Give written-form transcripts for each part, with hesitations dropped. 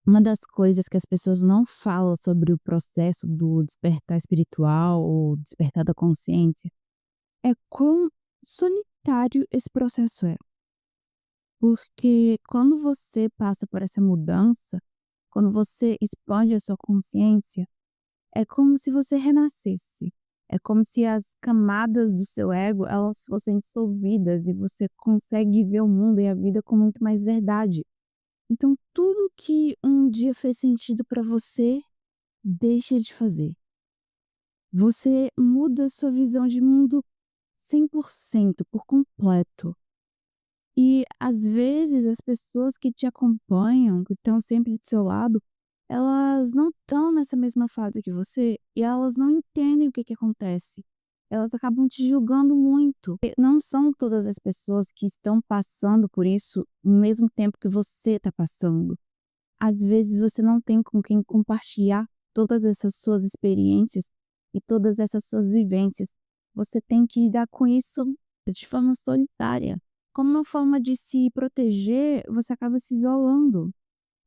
Uma das coisas que as pessoas não falam sobre o processo do despertar espiritual ou despertar da consciência é quão solitário esse processo é. Porque quando você passa por essa mudança, quando você expande a sua consciência, é como se você renascesse. É como se as camadas do seu ego, elas fossem dissolvidas e você consegue ver o mundo e a vida com muito mais verdade. Então, tudo que um dia fez sentido para você, deixa de fazer. Você muda a sua visão de mundo 100% por completo. E, às vezes, as pessoas que te acompanham, que estão sempre do seu lado, elas não estão nessa mesma fase que você e elas não entendem o que que acontece. Elas acabam te julgando muito. E não são todas as pessoas que estão passando por isso no mesmo tempo que você está passando. Às vezes você não tem com quem compartilhar todas essas suas experiências e todas essas suas vivências. Você tem que lidar com isso de forma solitária. Como uma forma de se proteger, você acaba se isolando,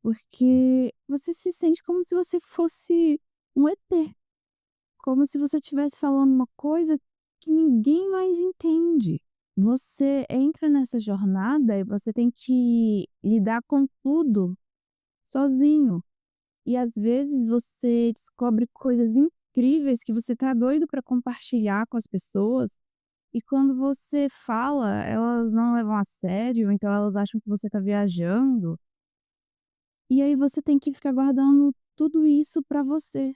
porque você se sente como se você fosse um ET, como se você estivesse falando uma coisa que ninguém mais entende. Você entra nessa jornada e você tem que lidar com tudo sozinho. E às vezes você descobre coisas incríveis que você tá doido para compartilhar com as pessoas, e quando você fala, elas não levam a sério, então elas acham que você tá viajando, e aí você tem que ficar guardando tudo isso para você.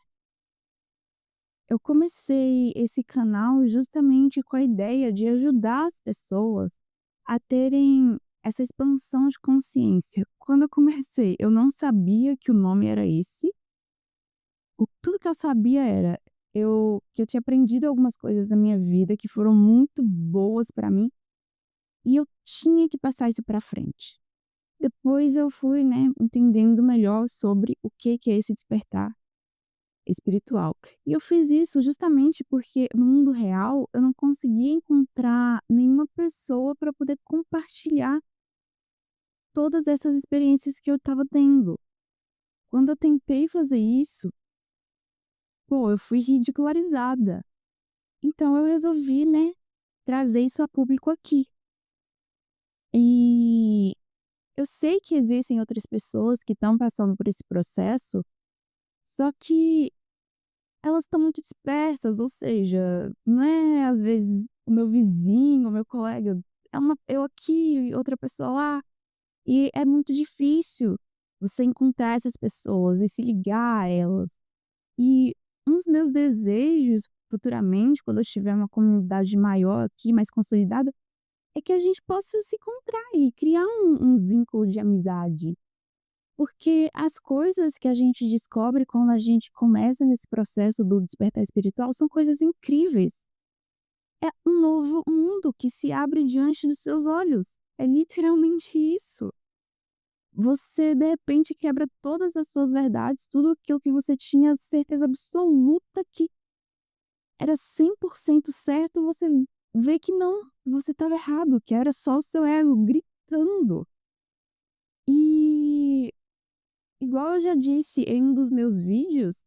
Eu comecei esse canal justamente com a ideia de ajudar as pessoas a terem essa expansão de consciência. Quando eu comecei, eu não sabia que o nome era esse. Tudo que eu sabia era que eu tinha aprendido algumas coisas na minha vida que foram muito boas pra mim, e eu tinha que passar isso pra frente. Depois eu fui, né, entendendo melhor sobre o que que é esse despertar espiritual. E eu fiz isso justamente porque no mundo real eu não conseguia encontrar nenhuma pessoa para poder compartilhar todas essas experiências que eu estava tendo. Quando eu tentei fazer isso, pô, eu fui ridicularizada. Então eu resolvi, né, trazer isso a público aqui. E eu sei que existem outras pessoas que estão passando por esse processo, só que elas estão muito dispersas, ou seja, não é às vezes o meu vizinho, o meu colega, é uma eu aqui, outra pessoa lá, e é muito difícil você encontrar essas pessoas e se ligar a elas. E um dos meus desejos futuramente, quando eu tiver uma comunidade maior aqui, mais consolidada, é que a gente possa se encontrar e criar um vínculo de amizade. Porque as coisas que a gente descobre quando a gente começa nesse processo do despertar espiritual são coisas incríveis. É um novo mundo que se abre diante dos seus olhos. É literalmente isso. Você, de repente, quebra todas as suas verdades, tudo aquilo que você tinha certeza absoluta que era 100% certo, você vê que não, você estava errado, que era só o seu ego gritando. E, igual eu já disse em um dos meus vídeos,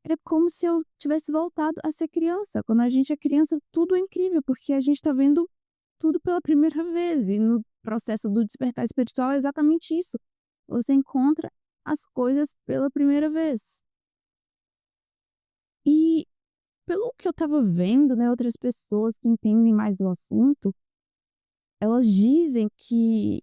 era como se eu tivesse voltado a ser criança. Quando a gente é criança, tudo é incrível, porque a gente está vendo tudo pela primeira vez. E no processo do despertar espiritual é exatamente isso. Você encontra as coisas pela primeira vez. E pelo que eu estava vendo, né, outras pessoas que entendem mais do assunto, elas dizem que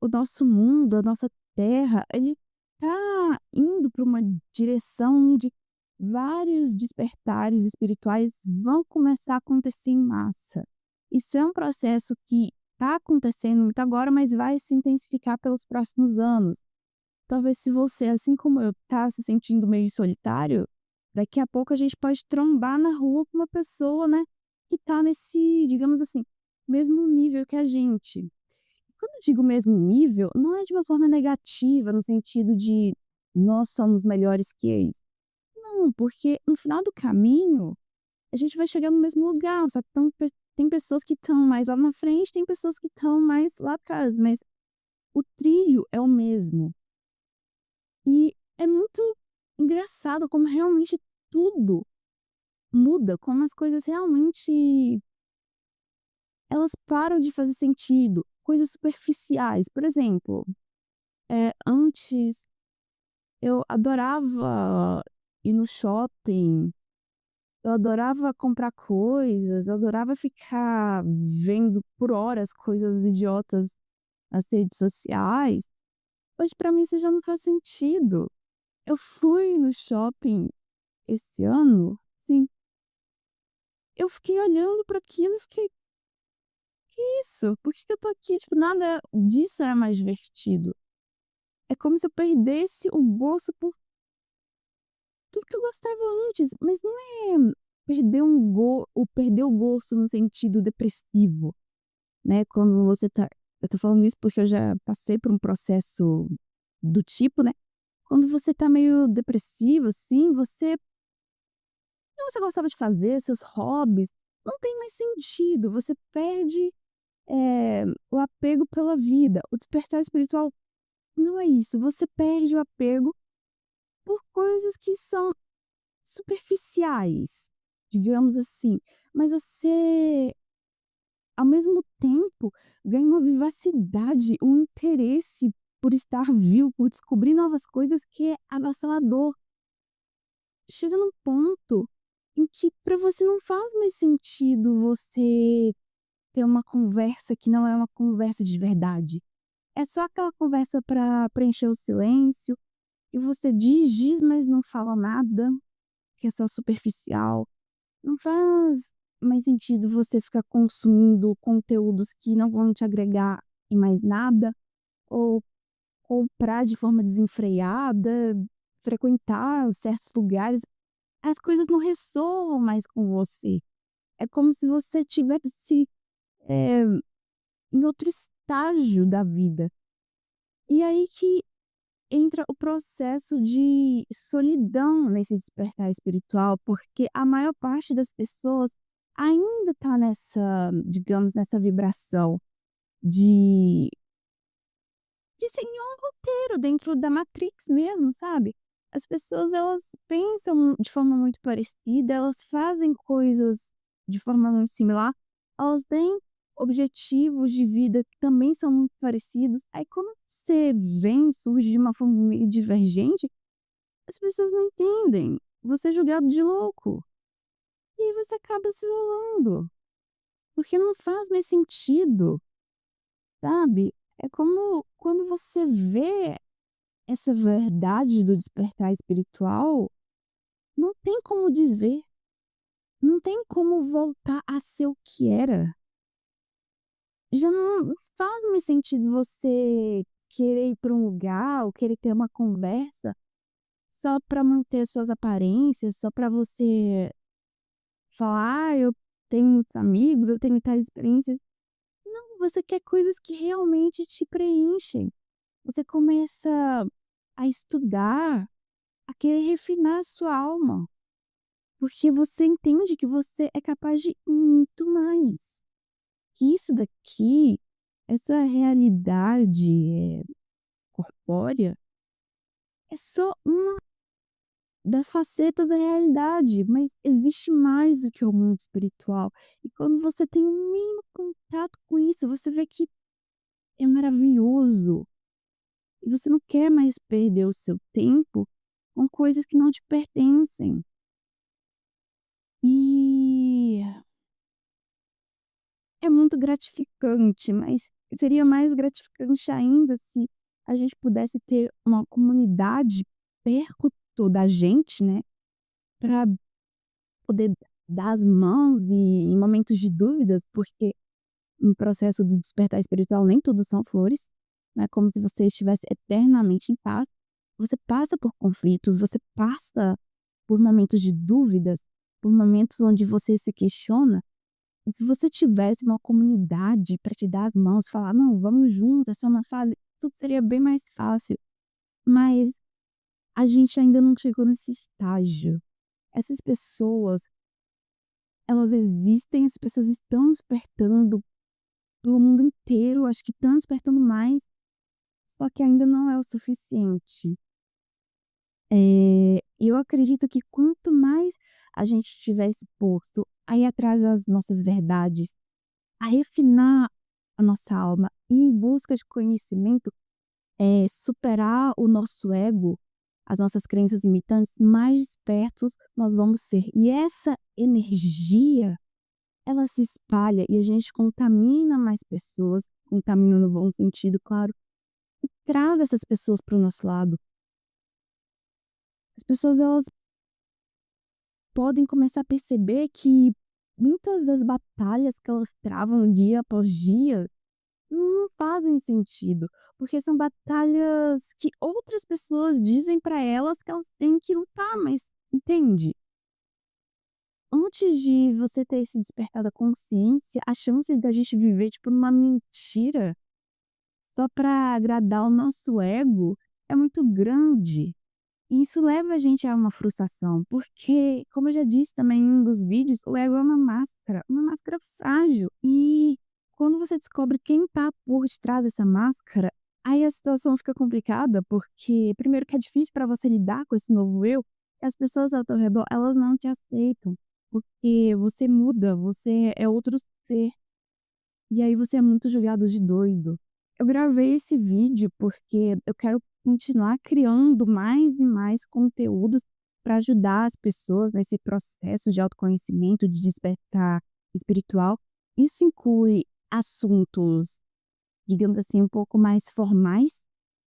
o nosso mundo, a nossa Terra, ele tá indo para uma direção onde vários despertares espirituais vão começar a acontecer em massa. Isso é um processo que está acontecendo muito agora, mas vai se intensificar pelos próximos anos. Talvez se você, assim como eu, tá se sentindo meio solitário, daqui a pouco a gente pode trombar na rua com uma pessoa, né, que tá nesse, digamos assim, mesmo nível que a gente. Quando eu digo mesmo nível, não é de uma forma negativa, no sentido de nós somos melhores que eles. Não, porque no final do caminho, a gente vai chegar no mesmo lugar, só que tem pessoas que estão mais lá na frente, tem pessoas que estão mais lá atrás, mas o trilho é o mesmo. E é muito engraçado como realmente tudo muda, como as coisas realmente elas param de fazer sentido, coisas superficiais. Por exemplo, antes eu adorava ir no shopping, eu adorava comprar coisas, eu adorava ficar vendo por horas coisas idiotas nas redes sociais. Hoje pra mim isso já não faz sentido. Eu fui no shopping esse ano, sim, eu fiquei olhando para aquilo e fiquei: "Que isso? Por que que eu tô aqui?" Tipo, nada disso era mais divertido. É como se eu perdesse o gosto por tudo que eu gostava antes, mas não é perder o gosto no sentido depressivo, né, quando você tá eu tô falando isso porque eu já passei por um processo do tipo, né, quando você tá meio depressivo, assim, o que você gostava de fazer, seus hobbies, não tem mais sentido, você perde, o apego pela vida. O despertar espiritual não é isso, você perde o apego por coisas que são superficiais, digamos assim, mas você, ao mesmo tempo, ganha uma vivacidade, um interesse por estar vivo, por descobrir novas coisas que é avassalador. Chega num ponto em que para você não faz mais sentido você ter uma conversa que não é uma conversa de verdade. É só aquela conversa para preencher o silêncio, e você diz, mas não fala nada, que é só superficial. Não faz mais sentido você ficar consumindo conteúdos que não vão te agregar em mais nada, ou comprar de forma desenfreada, frequentar certos lugares. As coisas não ressoam mais com você. É como se você tivesse, eh, em outro estágio da vida. E aí que entra o processo de solidão nesse despertar espiritual, porque a maior parte das pessoas ainda tá nessa, digamos, nessa vibração de seguir um roteiro dentro da Matrix mesmo, sabe. As pessoas elas pensam de forma muito parecida, elas fazem coisas de forma muito similar, elas têm objetivos de vida que também são muito parecidos, aí quando você vem, surge de uma forma meio divergente, as pessoas não entendem, você é julgado de louco, e aí você acaba se isolando, porque não faz mais sentido, sabe. É como quando você vê essa verdade do despertar espiritual, não tem como desver, não tem como voltar a ser o que era. Já não faz mais sentido você querer ir para um lugar ou querer ter uma conversa só para manter suas aparências, só para você falar: "Ah, eu tenho muitos amigos, eu tenho tais experiências". Não, você quer coisas que realmente te preenchem. Você começa a estudar, a querer refinar a sua alma. Porque você entende que você é capaz de muito mais. Que isso daqui, essa realidade, corpórea, é só uma das facetas da realidade, mas existe mais do que o mundo espiritual. E quando você tem um mínimo contato com isso, você vê que é maravilhoso. E você não quer mais perder o seu tempo com coisas que não te pertencem. E é muito gratificante, mas seria mais gratificante ainda se a gente pudesse ter uma comunidade perto da gente, né, para poder dar as mãos e em momentos de dúvidas, porque no processo do despertar espiritual nem tudo são flores, não é como se você estivesse eternamente em paz. Você passa por conflitos, você passa por momentos de dúvidas, por momentos onde você se questiona. Se você tivesse uma comunidade para te dar as mãos, falar: "Não, vamos junto, essa é uma fase", tudo seria bem mais fácil. Mas a gente ainda não chegou nesse estágio. Essas pessoas, elas existem, as pessoas estão despertando do mundo inteiro, acho que estão despertando mais, só que ainda não é o suficiente. Eu acredito que quanto mais a gente estiver exposto a ir atrás das nossas verdades, a refinar a nossa alma e em busca de conhecimento, superar o nosso ego, as nossas crenças limitantes, mais despertos nós vamos ser. E essa energia, ela se espalha e a gente contamina mais pessoas, contamina no bom sentido, claro, traz essas pessoas para o nosso lado. As pessoas, elas podem começar a perceber que muitas das batalhas que elas travam dia após dia não fazem sentido, porque são batalhas que outras pessoas dizem para elas que elas têm que lutar, mas entende? Antes de você ter esse despertar da consciência, a chance da gente viver, tipo, numa mentira só para agradar o nosso ego é muito grande. E isso leva a gente a uma frustração, porque, como eu já disse também em um dos vídeos, o ego é uma máscara frágil. E quando você descobre quem tá por detrás dessa máscara, aí a situação fica complicada, porque primeiro que é difícil para você lidar com esse novo eu, e as pessoas ao teu redor, elas não te aceitam, porque você muda, você é outro ser. E aí você é muito julgado de doido. Eu gravei esse vídeo porque eu quero continuar criando mais e mais conteúdos para ajudar as pessoas nesse processo de autoconhecimento, de despertar espiritual. Isso inclui assuntos, digamos assim, um pouco mais formais,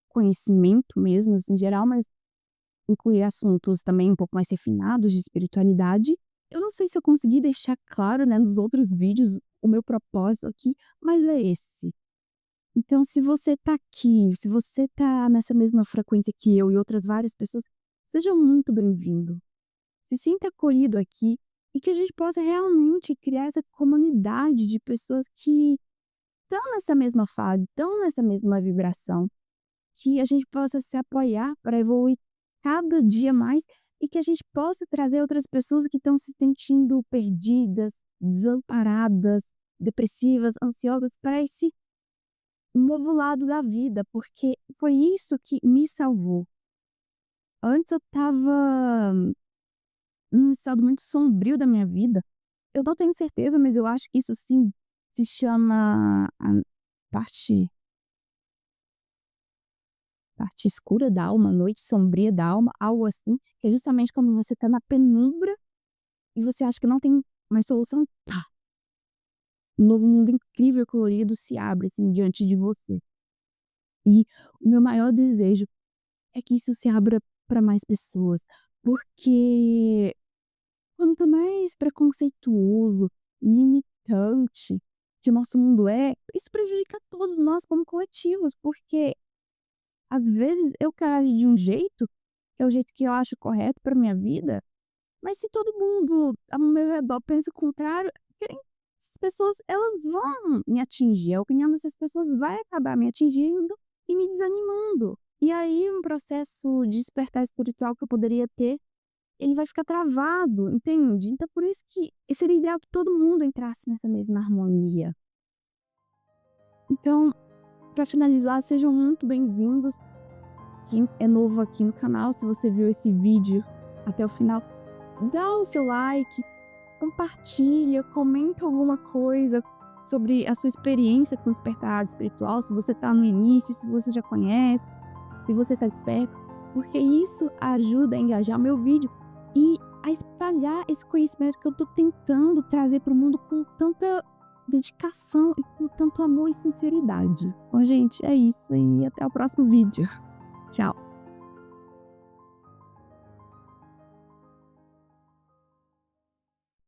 conhecimento mesmo, assim, em geral, mas inclui assuntos também um pouco mais refinados de espiritualidade. Eu não sei se eu consegui deixar claro, né, nos outros vídeos o meu propósito aqui, mas é esse. Então, se você tá aqui, se você tá nessa mesma frequência que eu e outras várias pessoas, seja muito bem-vindo. Se sinta acolhido aqui e que a gente possa realmente criar essa comunidade de pessoas que estão nessa mesma fase, estão nessa mesma vibração, que a gente possa se apoiar para evoluir cada dia mais e que a gente possa trazer outras pessoas que estão se sentindo perdidas, desamparadas, depressivas, ansiosas para esse novo lado da vida, porque foi isso que me salvou. Antes eu estava num estado muito sombrio da minha vida. Eu não tenho certeza, mas eu acho que isso sim se chama a parte parte escura da alma, noite sombria da alma, algo assim, que é justamente quando você está na penumbra e você acha que não tem mais solução, pá, um novo mundo incrível e colorido se abre, assim, diante de você. E o meu maior desejo é que isso se abra para mais pessoas, porque quanto mais preconceituoso, limitante que o nosso mundo é, isso prejudica todos nós como coletivos, porque às vezes eu quero agir de um jeito, que é o jeito que eu acho correto para minha vida, mas se todo mundo ao meu redor pensa o contrário, essas pessoas elas vão me atingir, a opinião dessas pessoas vai acabar me atingindo e me desanimando. E aí um processo de despertar espiritual que eu poderia ter, ele vai ficar travado, entende? Então por isso que seria ideal que todo mundo entrasse nessa mesma harmonia. Então, para finalizar, sejam muito bem-vindos. Quem é novo aqui no canal, se você viu esse vídeo até o final, dá o seu like, compartilha, comenta alguma coisa sobre a sua experiência com despertar espiritual, se você está no início, se você já conhece, se você está desperto, porque isso ajuda a engajar meu vídeo e a espalhar esse conhecimento que eu estou tentando trazer para o mundo com tanta dedicação e com tanto amor e sinceridade. Bom, gente, é isso e até o próximo vídeo. Tchau!